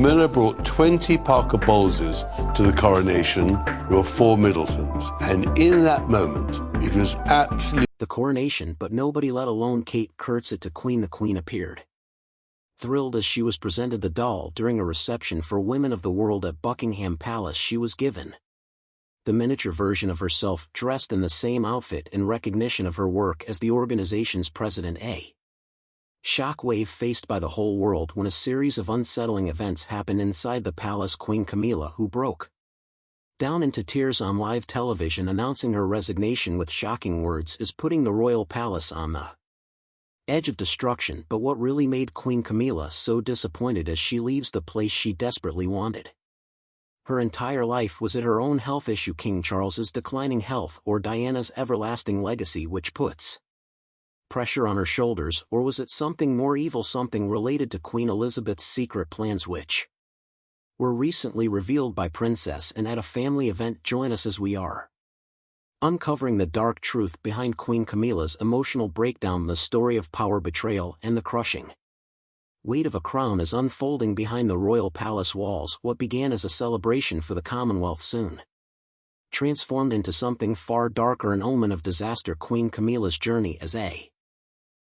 Camilla brought 20 Parker Bowleses to the coronation. There were 4 Middletons. And in that moment, it was absolutely... The coronation, but nobody, let alone Kate, curtsied to Queen. The Queen appeared. Thrilled as she was presented the doll during a reception for women of the world at Buckingham Palace, she was given the miniature version of herself, dressed in the same outfit in recognition of her work as the organization's president. A shockwave faced by the whole world when a series of unsettling events happened inside the palace. Queen Camilla, who broke down into tears on live television announcing her resignation with shocking words, is putting the royal palace on the edge of destruction. But what really made Queen Camilla so disappointed as she leaves the place she desperately wanted her entire life was it her own health issue, King Charles's declining health, or Diana's everlasting legacy which puts pressure on her shoulders, or was it something more evil, something related to Queen Elizabeth's secret plans which were recently revealed by Princess and at a family event? Join us as we are uncovering the dark truth behind Queen Camilla's emotional breakdown, the story of power, betrayal, and the crushing weight of a crown is unfolding behind the royal palace walls. What began as a celebration for the Commonwealth soon transformed into something far darker, an omen of disaster. Queen Camilla's journey as a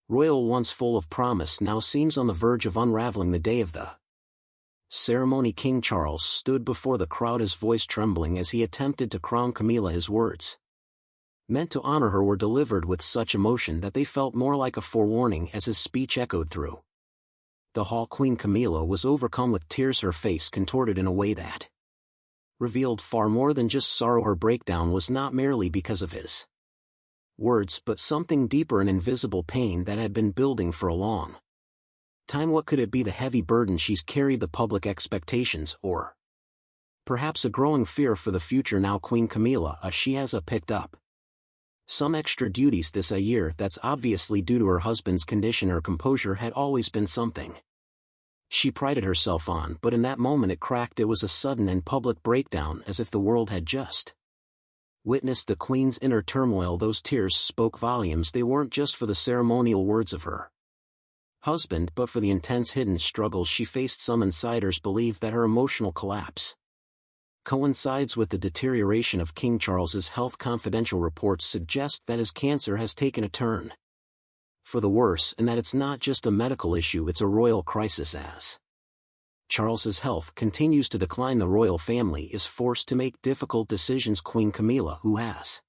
royal, once full of promise, now seems on the verge of unraveling. The day of the ceremony, King Charles stood before the crowd, his voice trembling as he attempted to crown Camilla. His words, meant to honor her, were delivered with such emotion that they felt more like a forewarning as his speech echoed through the hall. Queen Camilla was overcome with tears, her face contorted in a way that revealed far more than just sorrow. Her breakdown was not merely because of his words, but something deeper, an invisible pain that had been building for a long time. What could it be? The heavy burden she's carried, the public expectations, or perhaps a growing fear for the future. Now Queen Camilla, she has picked up some extra duties this year. That's obviously due to her husband's condition. Her composure had always been something she prided herself on, but in that moment it cracked. It was a sudden and public breakdown, as if the world had just witnessed the Queen's inner turmoil. Those tears spoke volumes. They weren't just for the ceremonial words of her husband, but for the intense hidden struggles she faced. Some insiders believe that her emotional collapse coincides with the deterioration of King Charles's health. Confidential reports suggest that his cancer has taken a turn for the worse, and that it's not just a medical issue, it's a royal crisis. As Charles's health continues to decline, the royal family is forced to make difficult decisions. Queen Camilla, who has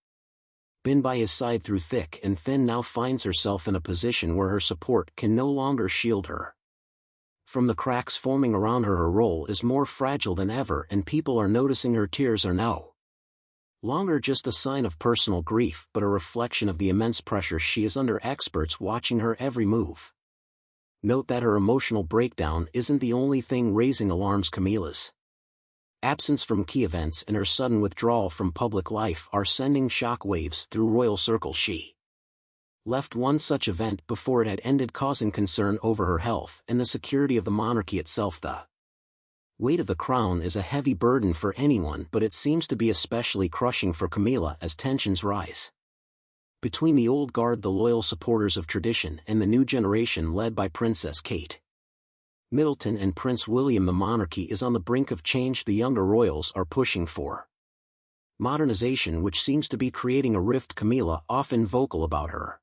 been by his side through thick and thin, now finds herself in a position where her support can no longer shield her from the cracks forming around her. Her role is more fragile than ever, and people are noticing. Her tears are no longer just a sign of personal grief, but a reflection of the immense pressure she is under, experts watching her every move note that her emotional breakdown isn't the only thing raising alarms. Camilla's absence from key events and her sudden withdrawal from public life are sending shock waves through royal circles. She left one such event before it had ended, causing concern over her health and the security of the monarchy itself. The weight of the crown is a heavy burden for anyone, but it seems to be especially crushing for Camilla as tensions rise between the old guard, the loyal supporters of tradition, and the new generation led by Princess Kate Middleton and Prince William. The monarchy is on the brink of change. The younger royals are pushing for modernization, which seems to be creating a rift. Camilla, often vocal about her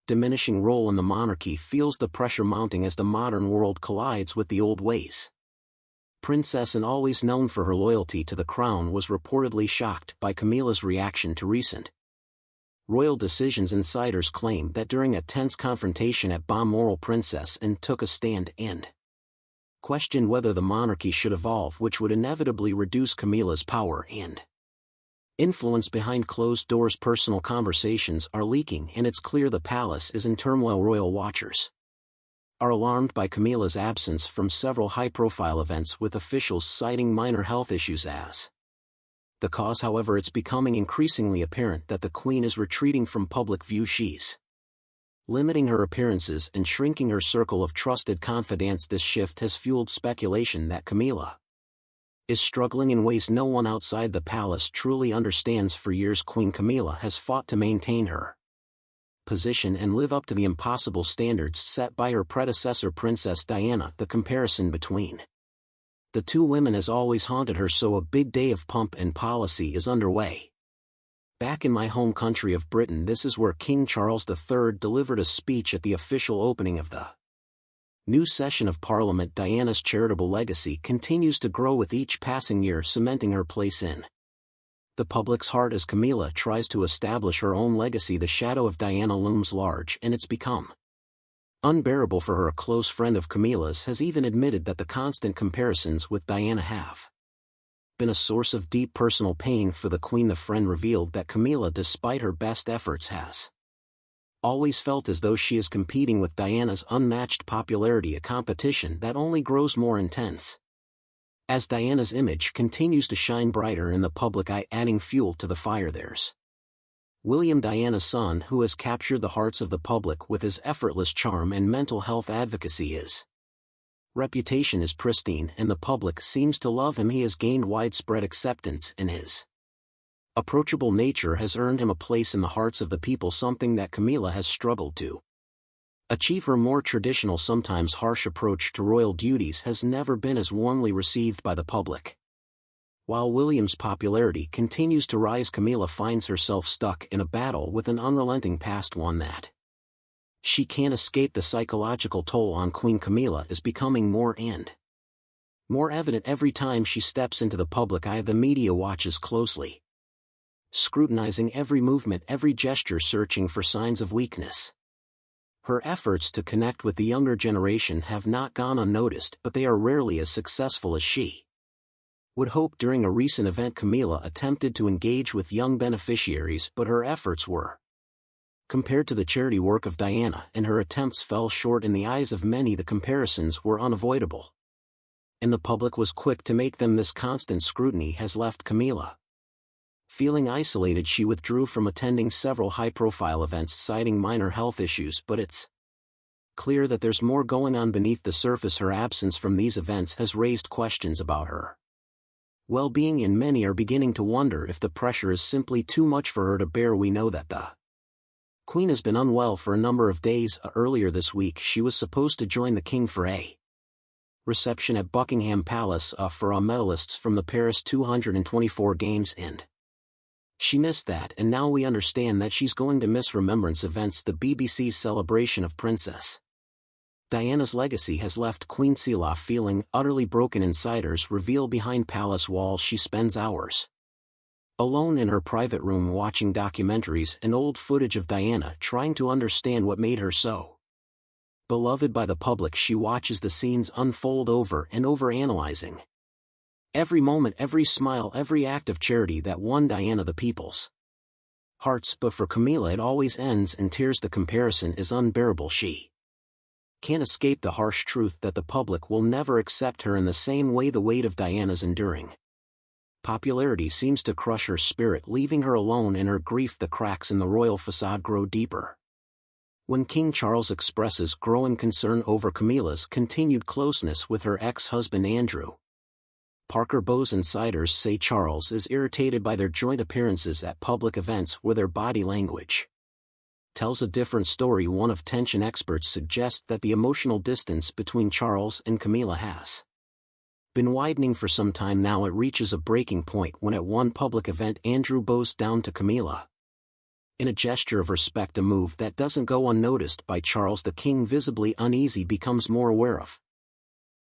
diminishing role in the monarchy, feels the pressure mounting as the modern world collides with the old ways. Princess, and always known for her loyalty to the crown, was reportedly shocked by Camilla's reaction to recent royal decisions. Insiders claim that during a tense confrontation at Balmoral, Princess and took a stand and questioned whether the monarchy should evolve, which would inevitably reduce Camilla's power and influence behind closed doors. Personal conversations are leaking, and it's clear the palace is in turmoil. Royal watchers are alarmed by Camilla's absence from several high-profile events, with officials citing minor health issues as the cause. However, it's becoming increasingly apparent that the Queen is retreating from public view. She's limiting her appearances and shrinking her circle of trusted confidants. This shift has fueled speculation that Camilla is struggling in ways no one outside the palace truly understands. For years, Queen Camilla has fought to maintain her position and live up to the impossible standards set by her predecessor, Princess Diana. The comparison between the two women has always haunted her, so a big day of pomp and policy is underway. Back in my home country of Britain, this is where King Charles III delivered a speech at the official opening of the new session of Parliament. Diana's charitable legacy continues to grow with each passing year, cementing her place in the public's heart as Camilla tries to establish her own legacy. The shadow of Diana looms large, and it's become unbearable for her. A close friend of Camilla's has even admitted that the constant comparisons with Diana have been a source of deep personal pain for the Queen. The friend revealed that Camilla, despite her best efforts, has always felt as though she is competing with Diana's unmatched popularity, a competition that only grows more intense as Diana's image continues to shine brighter in the public eye, adding fuel to the fire. There's William, Diana's son, who has captured the hearts of the public with his effortless charm and mental health advocacy. His reputation is pristine, and the public seems to love him. He has gained widespread acceptance, and his approachable nature has earned him a place in the hearts of the people, something that Camilla has struggled to achieve. Her more traditional, sometimes harsh approach to royal duties has never been as warmly received by the public. While William's popularity continues to rise, Camilla finds herself stuck in a battle with an unrelenting past, one that she can't escape. The psychological toll on Queen Camilla is becoming more and more evident every time she steps into the public eye. The media watches closely, scrutinizing every movement, every gesture, searching for signs of weakness. Her efforts to connect with the younger generation have not gone unnoticed, but they are rarely as successful as she would hope. During a recent event, Camilla attempted to engage with young beneficiaries, but her efforts were compared to the charity work of Diana, and her attempts fell short. In the eyes of many, the comparisons were unavoidable, and the public was quick to make them. This constant scrutiny has left Camilla feeling isolated. She withdrew from attending several high-profile events, citing minor health issues, but it's clear that there's more going on beneath the surface. Her absence from these events has raised questions about her well-being, and many are beginning to wonder if the pressure is simply too much for her to bear. We know that the Queen has been unwell for a number of days. Earlier this week, she was supposed to join the King for a reception at Buckingham Palace for medalists from the Paris 224 Games, and she missed that, and now we understand that she's going to miss Remembrance events. The BBC's celebration of Princess Diana's legacy has left Queen Camilla feeling utterly broken. Insiders reveal behind palace walls she spends hours alone in her private room watching documentaries and old footage of Diana, trying to understand what made her so beloved by the public. She watches the scenes unfold over and over, analyzing every moment, every smile, every act of charity that won Diana the people's hearts. But for Camilla, it always ends in tears. The comparison is unbearable. She can't escape the harsh truth that the public will never accept her in the same way. The weight of Diana's enduring popularity seems to crush her spirit, leaving her alone in her grief. The cracks in the royal facade grow deeper when King Charles expresses growing concern over Camilla's continued closeness with her ex-husband Andrew. Parker Bowes insiders say Charles is irritated by their joint appearances at public events where their body language tells a different story. One of tension experts suggests that the emotional distance between Charles and Camilla has been widening for some time now. It reaches a breaking point when at one public event Andrew bows down to Camilla in a gesture of respect, a move that doesn't go unnoticed by Charles. The king, visibly uneasy, becomes more aware of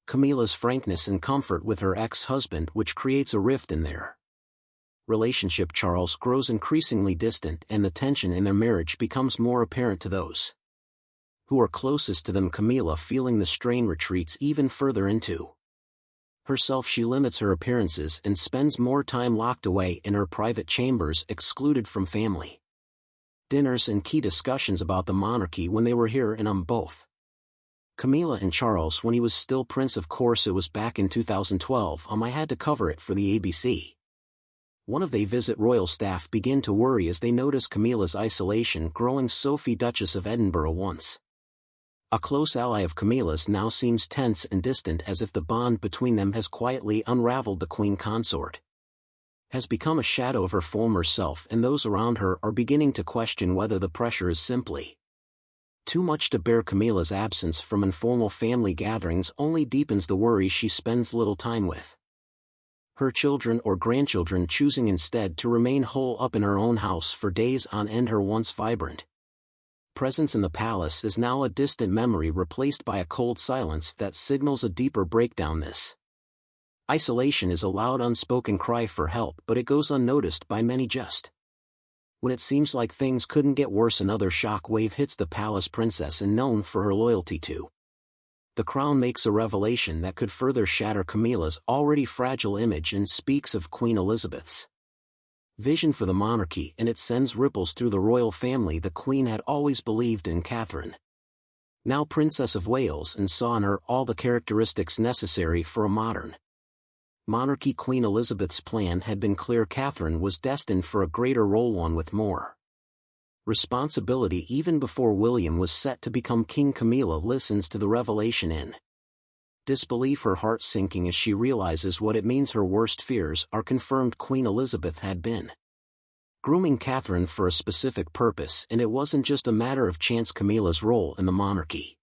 Camilla's frankness and comfort with her ex-husband, which creates a rift in their relationship. Charles grows increasingly distant, and the tension in their marriage becomes more apparent to those who are closest to them. Camilla, feeling the strain, retreats even further into herself. She limits her appearances and spends more time locked away in her private chambers, excluded from family dinners and key discussions about the monarchy when they were here and on both Camilla and Charles when he was still prince. Of course, it was back in 2012. I had to cover it for the ABC. One of they visit royal staff begin to worry as they notice Camilla's isolation growing. Sophie, Duchess of Edinburgh, once a close ally of Camilla's, now seems tense and distant, as if the bond between them has quietly unraveled. The Queen Consort has become a shadow of her former self, and those around her are beginning to question whether the pressure is simply Too much to bear. Camilla's absence from informal family gatherings only deepens the worry she spends little time with her children or grandchildren, choosing instead to remain holed up in her own house for days on end. Her once vibrant presence in the palace is now a distant memory, replaced by a cold silence that signals a deeper breakdown. This isolation is a loud unspoken cry for help, but it goes unnoticed by many. Just when it seems like things couldn't get worse, another shock wave hits the palace. Princess, and known for her loyalty to the crown, makes a revelation that could further shatter Camilla's already fragile image and speaks of Queen Elizabeth's vision for the monarchy, and it sends ripples through the royal family. The Queen had always believed in Catherine, now Princess of Wales, and saw in her all the characteristics necessary for a modern monarchy. Queen Elizabeth's plan had been clear. Catherine was destined for a greater role, one with more responsibility. Even before William was set to become king, Camilla listens to the revelation in disbelief, her heart sinking as she realizes what it means. Her worst fears are confirmed. Queen Elizabeth had been grooming Catherine for a specific purpose, and it wasn't just a matter of chance. Camilla's role in the monarchy,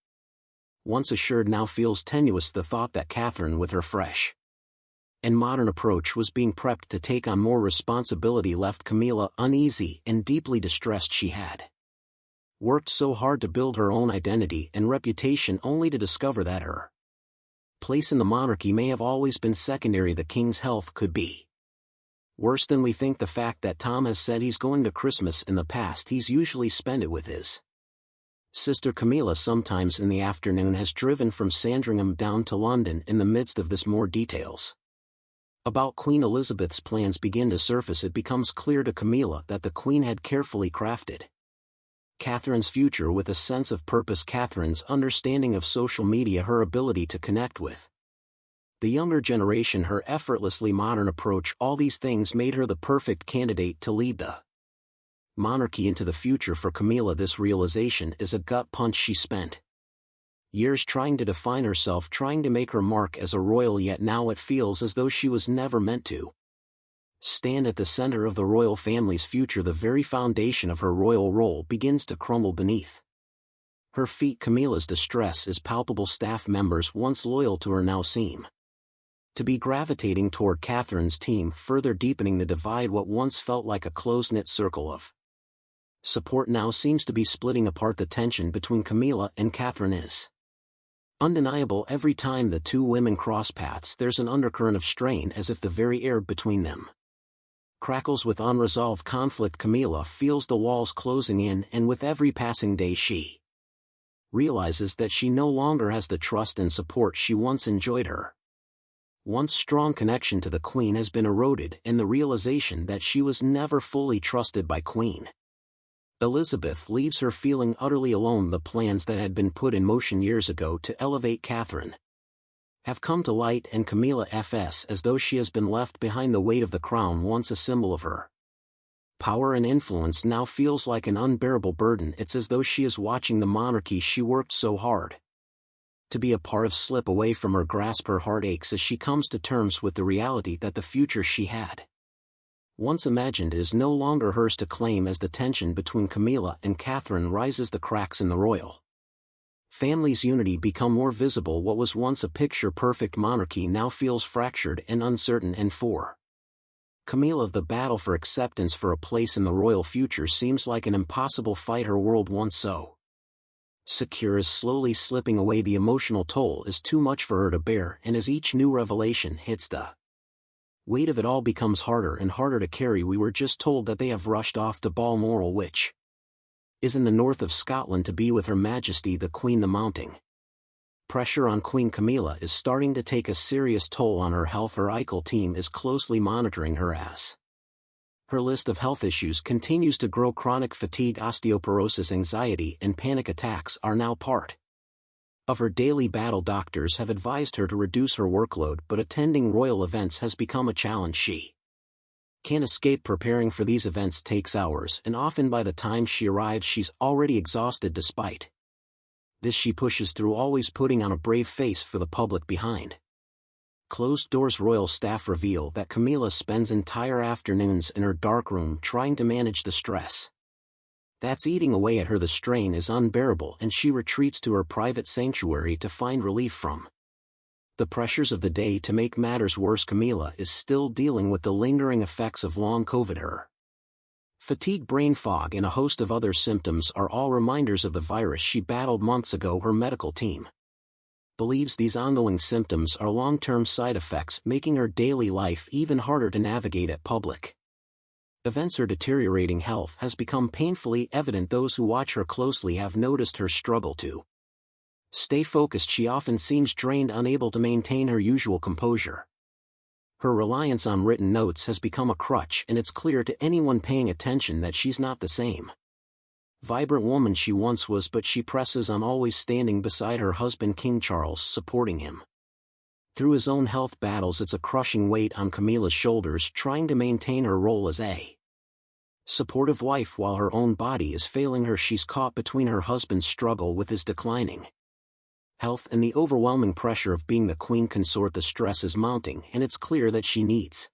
once assured, now feels tenuous. The thought that Catherine, with her fresh and modern approach, was being prepped to take on more responsibility left Camilla uneasy and deeply distressed. She had worked so hard to build her own identity and reputation, only to discover that her place in the monarchy may have always been secondary. The king's health could be worse than we think. The fact that Tom has said he's going to Christmas in the past he's usually spent it with his sister Camilla sometimes in the afternoon, has driven from Sandringham down to London. In the midst of this, more details about Queen Elizabeth's plans begin to surface. It becomes clear to Camilla that the Queen had carefully crafted Catherine's future with a sense of purpose. Catherine's understanding of social media, her ability to connect with the younger generation, her effortlessly modern approach, all these things made her the perfect candidate to lead the monarchy into the future. For Camilla, this realization is a gut punch. She spent years trying to define herself, trying to make her mark as a royal, yet now it feels as though she was never meant to stand at the center of the royal family's future. The very foundation of her royal role begins to crumble beneath her feet. Camilla's distress is palpable. Staff members once loyal to her now seem to be gravitating toward Catherine's team, further deepening the divide. What once felt like a close-knit circle of support now seems to be splitting apart. The tension between Camilla and Catherine is undeniable. Every time the two women cross paths, there's an undercurrent of strain, as if the very air between them crackles with unresolved conflict. Camilla feels the walls closing in, and with every passing day she realizes that she no longer has the trust and support she once enjoyed. Her once strong connection to the Queen has been eroded, and the realization that she was never fully trusted by Queen Elizabeth leaves her feeling utterly alone. The plans that had been put in motion years ago to elevate Catherine have come to light, and Camilla feels as though she has been left behind. The weight of the crown, once a symbol of her power and influence, now feels like an unbearable burden. It's as though she is watching the monarchy she worked so hard to be a part of slip away from her grasp. Her heart aches as she comes to terms with the reality that the future she had once imagined is no longer hers to claim. As the tension between Camilla and Catherine rises, the cracks in the royal family's unity become more visible. What was once a picture-perfect monarchy now feels fractured and uncertain, and for Camilla, the battle for acceptance for a place in the royal future seems like an impossible fight. Her world, once so secure, is slowly slipping away. The emotional toll is too much for her to bear, and as each new revelation hits, the weight of it all becomes harder and harder to carry. We were just told that they have rushed off to Balmoral, which is in the north of Scotland, to be with Her Majesty the Queen. The mounting pressure on Queen Camilla is starting to take a serious toll on her health. Her ICL team is closely monitoring her as her list of health issues continues to grow. Chronic fatigue, osteoporosis, anxiety, and panic attacks are now part of her daily battle. Doctors have advised her to reduce her workload, but attending royal events has become a challenge she can't escape. Preparing for these events takes hours, and often by the time she arrives she's already exhausted. Despite this, she pushes through, always putting on a brave face for the public. Behind closed doors, royal staff reveal that Camilla spends entire afternoons in her dark room trying to manage the stress That's eating away at her. The strain is unbearable and she retreats to her private sanctuary to find relief from the pressures of the day. To make matters worse, Camilla is still dealing with the lingering effects of long COVID. Her fatigue, brain fog, and a host of other symptoms are all reminders of the virus she battled months ago. Her medical team believes these ongoing symptoms are long-term side effects, making her daily life even harder to navigate at public events. Her deteriorating health has become painfully evident. Those who watch her closely have noticed her struggle to stay focused. She often seems drained, unable to maintain her usual composure. Her reliance on written notes has become a crutch, and it's clear to anyone paying attention that she's not the same vibrant woman she once was, but she presses on, always standing beside her husband King Charles, supporting him through his own health battles. It's a crushing weight on Camilla's shoulders, trying to maintain her role as a supportive wife while her own body is failing her. She's caught between her husband's struggle with his declining health and the overwhelming pressure of being the Queen Consort. The stress is mounting, and it's clear that she needs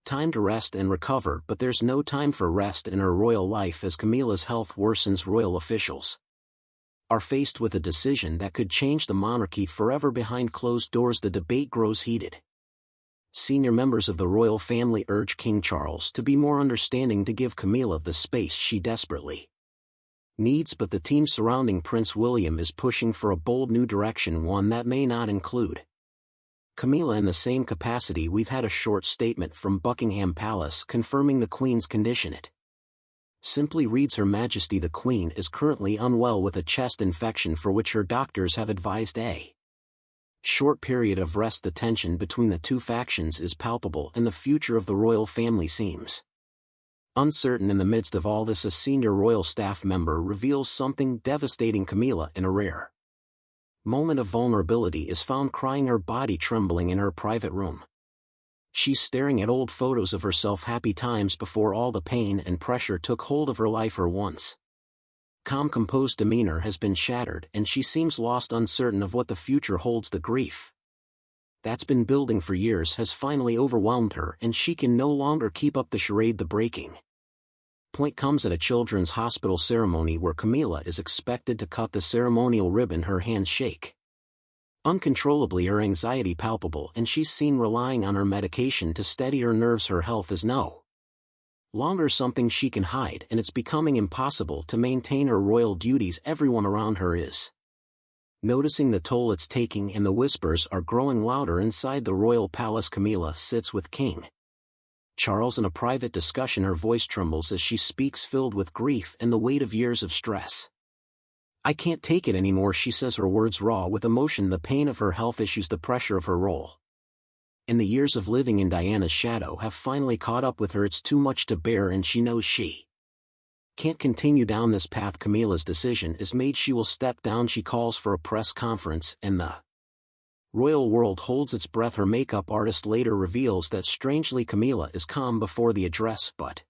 time to rest and recover, but there's no time for rest in her royal life. As Camilla's health worsens, royal officials are faced with a decision that could change the monarchy forever. Behind closed doors, the debate grows heated. Senior members of the royal family urge King Charles to be more understanding, to give Camilla the space she desperately needs, but the team surrounding Prince William is pushing for a bold new direction, one that may not include Camilla in the same capacity. We've had a short statement from Buckingham Palace confirming the Queen's condition. It simply reads, Her Majesty the Queen is currently unwell with a chest infection for which her doctors have advised a short period of rest. The tension between the two factions is palpable, and the future of the royal family seems uncertain. In the midst of all this, a senior royal staff member reveals something devastating. Camilla, in a rare moment of vulnerability, is found crying, her body trembling in her private room. She's staring at old photos of herself, happy times before all the pain and pressure took hold of her life. Her once calm, composed demeanor has been shattered, and she seems lost, uncertain of what the future holds. The grief that's been building for years has finally overwhelmed her, and she can no longer keep up the charade. The breaking point comes at a children's hospital ceremony where Camilla is expected to cut the ceremonial ribbon. Her hands shake uncontrollably, her anxiety palpable, and she's seen relying on her medication to steady her nerves. Her health is no longer something she can hide, and it's becoming impossible to maintain her royal duties. Everyone around her is noticing the toll it's taking, and the whispers are growing louder inside the royal palace. Camilla sits with King Charles in a private discussion. Her voice trembles as she speaks, filled with grief and the weight of years of stress. I can't take it anymore, she says, her words raw with emotion. The pain of her health issues, the pressure of her role and the years of living in Diana's shadow have finally caught up with her. It's too much to bear, and she knows she can't continue down this path. Camilla's decision is made. She will step down. She calls for a press conference, and the royal world holds its breath. Her makeup artist later reveals that strangely Camilla is calm before the address, but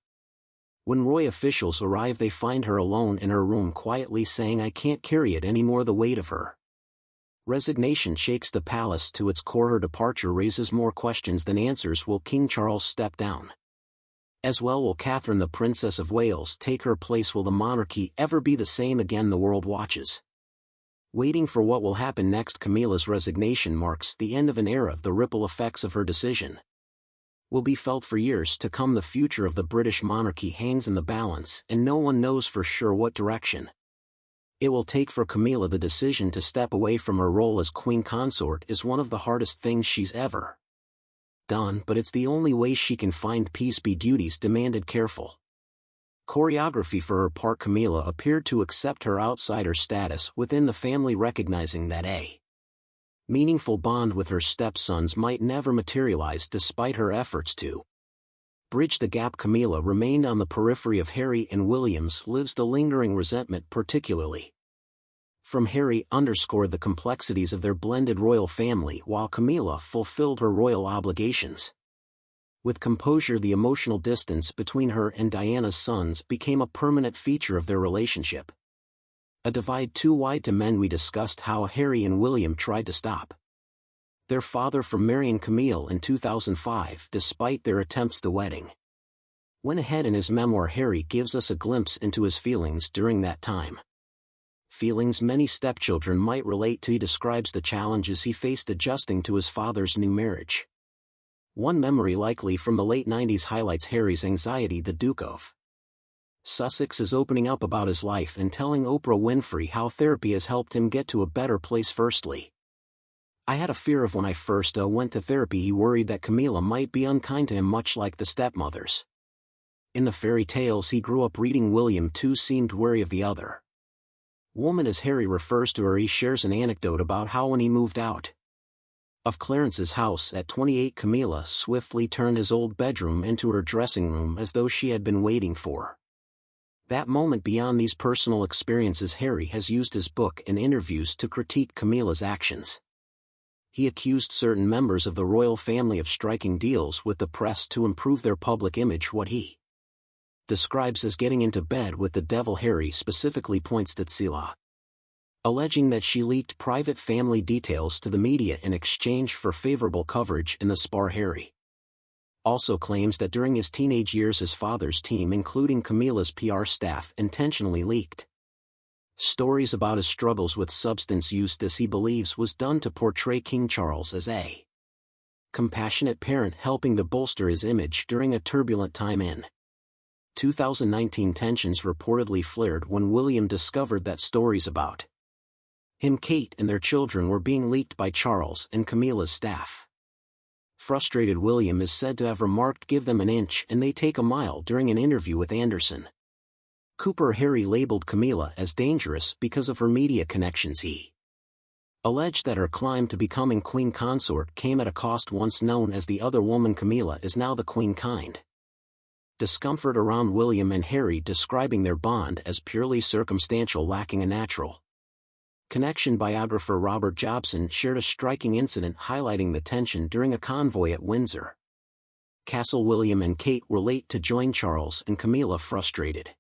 when royal officials arrive they find her alone in her room, quietly saying, I can't carry it anymore. The weight of her resignation shakes the palace to its core. Her departure raises more questions than answers. Will King Charles step down? As well, will Catherine, the Princess of Wales, take her place? Will the monarchy ever be the same again? The world watches, waiting for what will happen next. Camilla's resignation marks the end of an era. The ripple effects of her decision will be felt for years to come. The future of the British monarchy hangs in the balance, and no one knows for sure what direction it will take. For Camilla, the decision to step away from her role as Queen Consort is one of the hardest things she's ever done, but it's the only way she can find peace. Duties demanded careful choreography for her part. Camilla appeared to accept her outsider status within the family, recognizing that a meaningful bond with her stepsons might never materialize. Despite her efforts to bridge the gap, Camilla remained on the periphery of Harry and William's lives. The lingering resentment, particularly from Harry, underscored the complexities of their blended royal family, while Camilla fulfilled her royal obligations with composure. The emotional distance between her and Diana's sons became a permanent feature of their relationship, a divide too wide to mend. We discussed how Harry and William tried to stop their father from marrying Camille in 2005. Despite their attempts, the wedding Went ahead in his memoir. Harry gives us a glimpse into his feelings during that time. Feelings many stepchildren might relate to. He describes the challenges he faced adjusting to his father's new marriage. One memory, likely from the late 90s, highlights Harry's anxiety. The Duke of Sussex is opening up about his life and telling Oprah Winfrey how therapy has helped him get to a better place. Firstly, I had a fear of when I first went to therapy. He worried that Camilla might be unkind to him, much like the stepmothers. In the fairy tales he grew up reading, William too seemed wary of the other woman, as Harry refers to her. He shares an anecdote about how when he moved out of Clarence's house at 28, Camilla swiftly turned his old bedroom into her dressing room, as though she had been waiting for that moment. Beyond these personal experiences, Harry has used his book and interviews to critique Camilla's actions. He accused certain members of the royal family of striking deals with the press to improve their public image, what he describes as getting into bed with the devil. Harry specifically points to Tsila, alleging that she leaked private family details to the media in exchange for favorable coverage in the Spar. Harry also claims that during his teenage years his father's team, including Camilla's PR staff, intentionally leaked stories about his struggles with substance use. This, he believes, was done to portray King Charles as a compassionate parent, helping to bolster his image during a turbulent time. In 2019, tensions reportedly flared when William discovered that stories about him, Kate, and their children were being leaked by Charles and Camilla's staff. Frustrated, William is said to have remarked, "Give them an inch and they take a mile," during an interview with Anderson Cooper. Harry labeled Camilla as dangerous because of her media connections. He alleged that her climb to becoming Queen Consort came at a cost. Once known as the other woman, Camilla is now the Queen kind. Discomfort around William and Harry, describing their bond as purely circumstantial, lacking a natural connection. Biographer Robert Jobson shared a striking incident highlighting the tension during a convoy at Windsor Castle. William and Kate were late to join Charles and Camilla. Frustrated,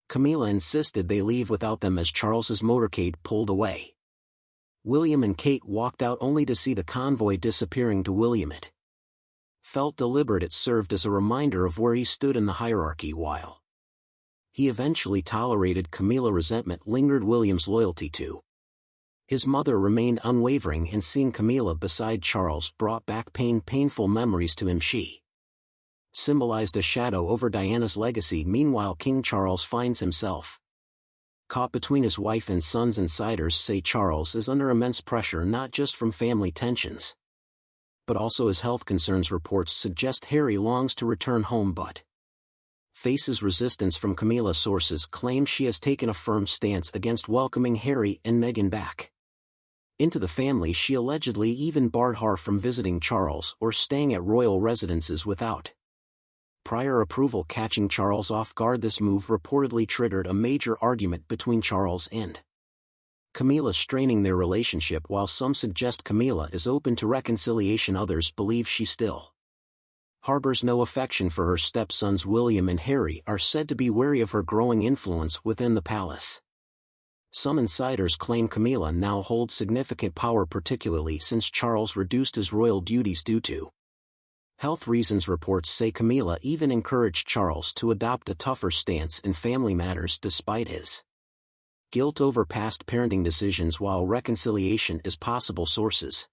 Camilla insisted they leave without them as Charles's motorcade pulled away. William and Kate walked out only to see the convoy disappearing. To William, it felt deliberate. It served as a reminder of where he stood in the hierarchy. While he eventually tolerated Camilla, resentment lingered. William's loyalty to his mother remained unwavering, and seeing Camilla beside Charles brought back painful memories to him. She symbolized a shadow over Diana's legacy. Meanwhile, King Charles finds himself caught between his wife and sons. Insiders say Charles is under immense pressure, not just from family tensions, but also his health concerns. Reports suggest Harry longs to return home but faces resistance from Camilla. Sources claim she has taken a firm stance against welcoming Harry and Meghan back into the family. She allegedly even barred her from visiting Charles or staying at royal residences without prior approval, catching Charles off guard. This move reportedly triggered a major argument between Charles and Camilla, straining their relationship. While some suggest Camilla is open to reconciliation, others believe she still harbors no affection for her stepsons. William and Harry are said to be wary of her growing influence within the palace. Some insiders claim Camilla now holds significant power, particularly since Charles reduced his royal duties due to health reasons. Reports say Camilla even encouraged Charles to adopt a tougher stance in family matters despite his guilt over past parenting decisions. While reconciliation is possible, sources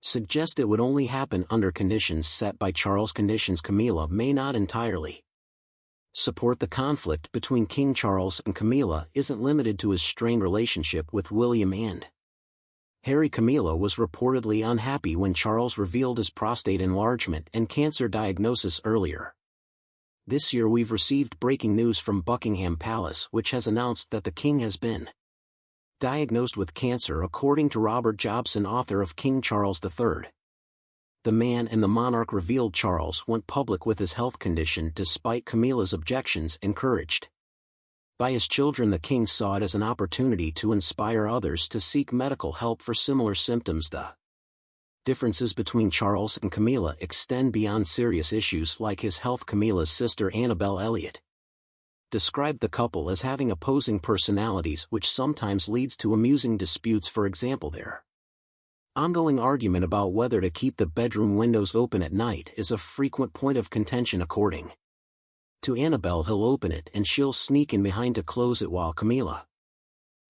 suggest it would only happen under conditions set by Charles. Conditions Camilla may not entirely support. The conflict between King Charles and Camilla isn't limited to his strained relationship with William and Harry. Camilla was reportedly unhappy when Charles revealed his prostate enlargement and cancer diagnosis earlier this year. We've received breaking news from Buckingham Palace, which has announced that the king has been diagnosed with cancer. According to Robert Jobson, author of King Charles III, the Man and the Monarch, revealed Charles went public with his health condition despite Camilla's objections. Encouraged by his children, the king saw it as an opportunity to inspire others to seek medical help for similar symptoms. The differences between Charles and Camilla extend beyond serious issues like his health. Camilla's sister Annabelle Elliot described the couple as having opposing personalities, which sometimes leads to amusing disputes. For example, their ongoing argument about whether to keep the bedroom windows open at night is a frequent point of contention. According To Annabelle, he'll open it and she'll sneak in behind to close it, while Camilla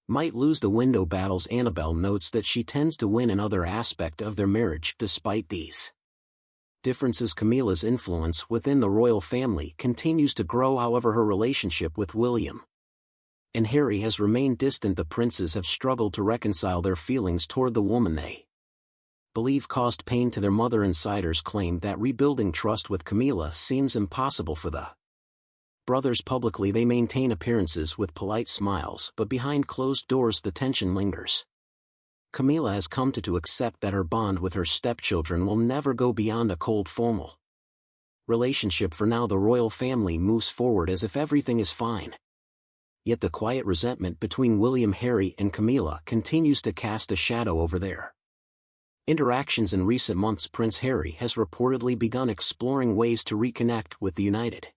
might lose the window battles. Annabelle notes that she tends to win in other aspect of their marriage. Despite these differences, Camilla's influence within the royal family continues to grow. However, her relationship with William and Harry has remained distant. The princes have struggled to reconcile their feelings toward the woman they believe caused pain to their mother. Insiders claim that rebuilding trust with Camilla seems impossible for the brothers. Publicly, they maintain appearances with polite smiles, but behind closed doors the tension lingers. Camilla has come to accept that her bond with her stepchildren will never go beyond a cold, formal relationship. For now, the royal family moves forward as if everything is fine. Yet the quiet resentment between William, Harry, and Camilla continues to cast a shadow over their interactions. In recent months, Prince Harry has reportedly begun exploring ways to reconnect with the united.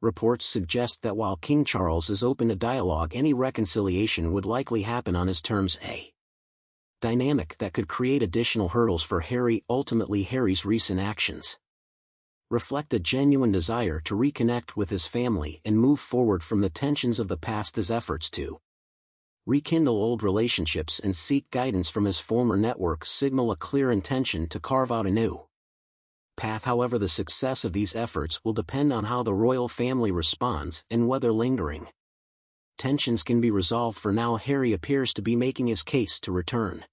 Reports suggest that while King Charles is open to dialogue, any reconciliation would likely happen on his terms, a dynamic that could create additional hurdles for Harry. Ultimately, Harry's recent actions reflect a genuine desire to reconnect with his family and move forward from the tensions of the past. His efforts to rekindle old relationships and seek guidance from his former network signal a clear intention to carve out a new path. However, the success of these efforts will depend on how the royal family responds and whether lingering tensions can be resolved. For now, Harry appears to be making his case to return,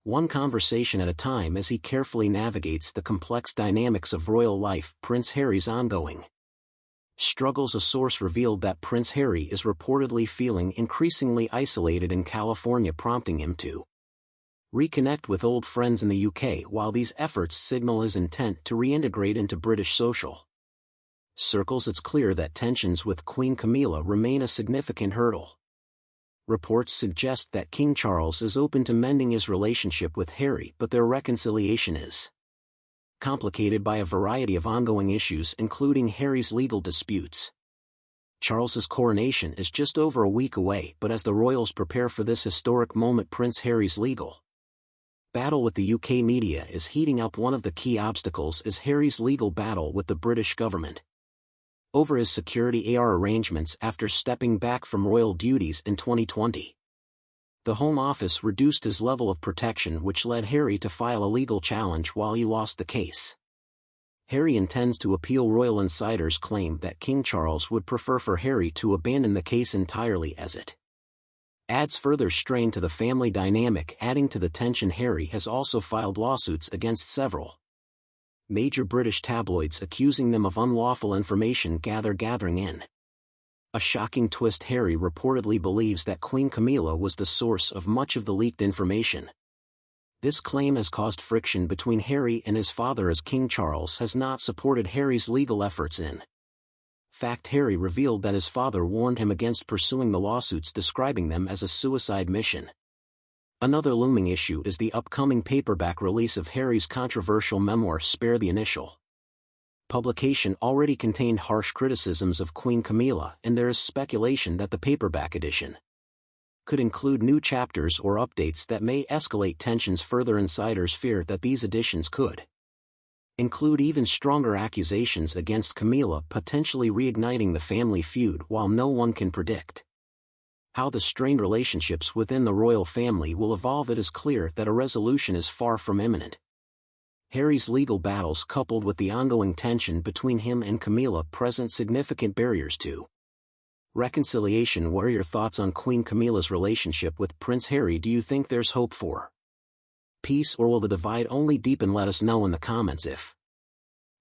one conversation at a time, as he carefully navigates the complex dynamics of royal life. Prince Harry's ongoing struggles. A source revealed that Prince Harry is reportedly feeling increasingly isolated in California, prompting him to reconnect with old friends in the UK. While these efforts signal his intent to reintegrate into British social circles, it's clear that tensions with Queen Camilla remain a significant hurdle. Reports suggest that King Charles is open to mending his relationship with Harry, but their reconciliation is complicated by a variety of ongoing issues, including Harry's legal disputes. Charles's coronation is just over a week away, but as the royals prepare for this historic moment, Prince Harry's legal battle with the UK media is heating up. One of the key obstacles is Harry's legal battle with the British government over his security arrangements after stepping back from royal duties in 2020. The Home Office reduced his level of protection, which led Harry to file a legal challenge while he lost the case. Harry intends to appeal. Royal insiders claim that King Charles would prefer for Harry to abandon the case entirely, as it adds further strain to the family dynamic. Adding to the tension, Harry has also filed lawsuits against several major British tabloids, accusing them of unlawful information gathering in a shocking twist. Harry reportedly believes that Queen Camilla was the source of much of the leaked information. This claim has caused friction between Harry and his father, as King Charles has not supported Harry's legal efforts. In fact, Harry revealed that his father warned him against pursuing the lawsuits, describing them as a suicide mission. Another looming issue is the upcoming paperback release of Harry's controversial memoir, Spare. The initial publication already contained harsh criticisms of Queen Camilla, and there is speculation that the paperback edition could include new chapters or updates that may escalate tensions further. Insiders fear that these editions could include even stronger accusations against Camilla, potentially reigniting the family feud. While no one can predict how the strained relationships within the royal family will evolve, it is clear that a resolution is far from imminent. Harry's legal battles, coupled with the ongoing tension between him and Camilla, present significant barriers to reconciliation. What are your thoughts on Queen Camilla's relationship with Prince Harry? Do you think there's hope for peace, or will the divide only deepen? Let us know in the comments. If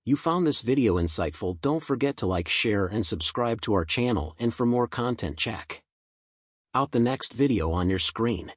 you found this video insightful, don't forget to like, share, and subscribe to our channel, and for more content, check out the next video on your screen.